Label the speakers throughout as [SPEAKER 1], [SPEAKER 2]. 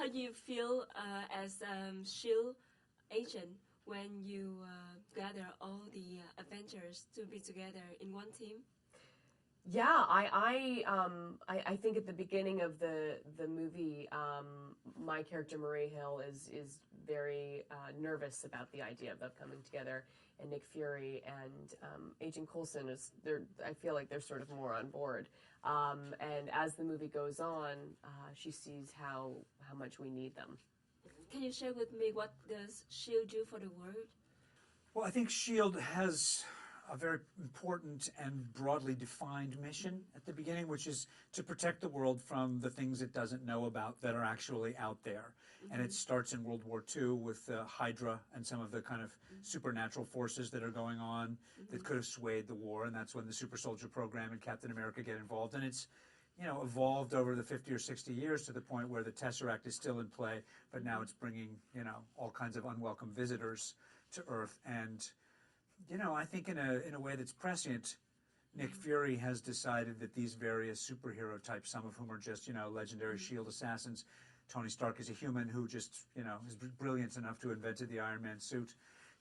[SPEAKER 1] How do you feel as S.H.I.E.L.D. agent when you gather all the Avengers to be together in one team?
[SPEAKER 2] Yeah, I think at the beginning of the movie, my character Maria Hill is very nervous about the idea of them coming together, and Nick Fury and Agent Coulson I feel like they're sort of more on board. And as the movie goes on, she sees how much we need them.
[SPEAKER 1] Can you share with me what does S.H.I.E.L.D. do for the world?
[SPEAKER 3] Well, I think S.H.I.E.L.D. has a very important and broadly defined mission at the beginning, which is to protect the world from the things it doesn't know about that are actually out there. Mm-hmm. And it starts in World War II with Hydra and some of the kind of supernatural forces that are going on that could have swayed the war, and that's when the Super Soldier Program and Captain America get involved. And it's, evolved over the 50 or 60 years to the point where the Tesseract is still in play, but now it's bringing, all kinds of unwelcome visitors to Earth. And I think in a way that's prescient, Nick Fury has decided that these various superhero types, some of whom are just, legendary S.H.I.E.L.D. assassins. Tony Stark is a human who just, is brilliant enough to have invented the Iron Man suit.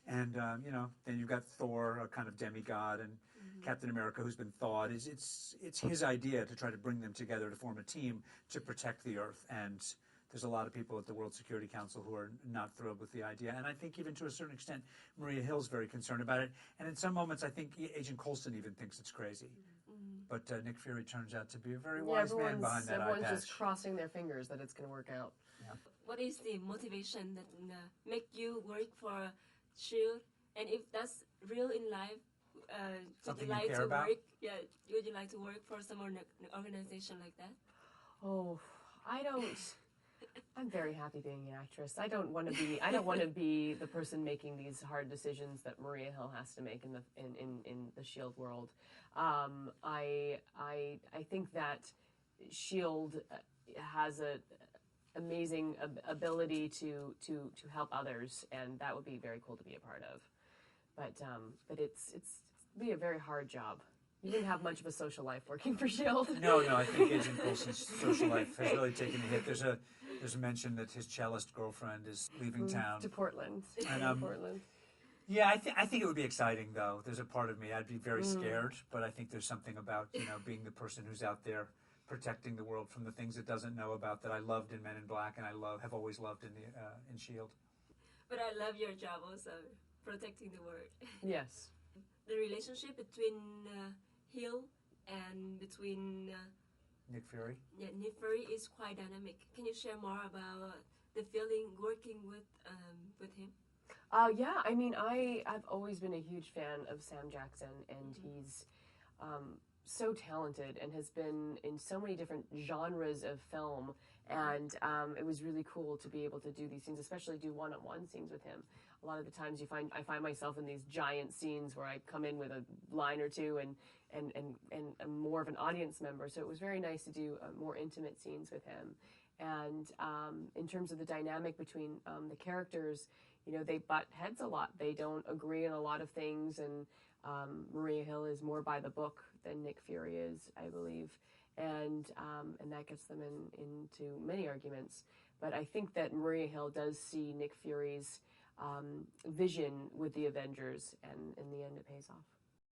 [SPEAKER 3] And, then you've got Thor, a kind of demigod, and Captain America, who's been thawed. It's his idea to try to bring them together to form a team to protect the Earth. And there's a lot of people at the World Security Council who are not thrilled with the idea. And I think even to a certain extent, Maria Hill's very concerned about it. And in some moments, I think Agent Coulson even thinks it's crazy. But Nick Fury turns out to be a very wise man behind that eye patch.
[SPEAKER 2] Everyone's just crossing their fingers that it's going to work out.
[SPEAKER 3] Yeah.
[SPEAKER 1] What is the motivation that make you work for S.H.I.E.L.D.? And if that's real in life, would you like to work? Yeah, would you like to work for some organization like that?
[SPEAKER 2] Oh, I don't. I'm very happy being an actress. I don't want to be the person making these hard decisions that Maria Hill has to make in the S.H.I.E.L.D. world. I think that S.H.I.E.L.D. has a amazing ability to help others, and that would be very cool to be a part of. But it's be a very hard job. You didn't have much of a social life working for S.H.I.E.L.D.
[SPEAKER 3] No, I think Agent Coulson's social life has really taken a hit. There's a mention that his cellist girlfriend is leaving town
[SPEAKER 2] to Portland.
[SPEAKER 3] And,
[SPEAKER 2] Portland.
[SPEAKER 3] Yeah, I think it would be exciting though. There's a part of me I'd be very scared, but I think there's something about being the person who's out there protecting the world from the things it doesn't know about that I loved in Men in Black and have always loved in S.H.I.E.L.D.
[SPEAKER 1] But I love your job also, protecting the world.
[SPEAKER 2] Yes.
[SPEAKER 1] The relationship between Hill and between
[SPEAKER 3] Nick Fury.
[SPEAKER 1] Yeah, Nick Fury is quite dynamic. Can you share more about the feeling working with him?
[SPEAKER 2] Yeah, I mean, I've always been a huge fan of Sam Jackson, and he's so talented and has been in so many different genres of film, and it was really cool to be able to do these scenes, especially do one-on-one scenes with him. A lot of the times I find myself in these giant scenes where I come in with a line or two and I'm more of an audience member, so it was very nice to do more intimate scenes with him. And in terms of the dynamic between the characters, they butt heads a lot. They don't agree on a lot of things, and Maria Hill is more by the book than Nick Fury is, I believe, and that gets them into many arguments. But I think that Maria Hill does see Nick Fury's vision with the Avengers, and in the end it pays off.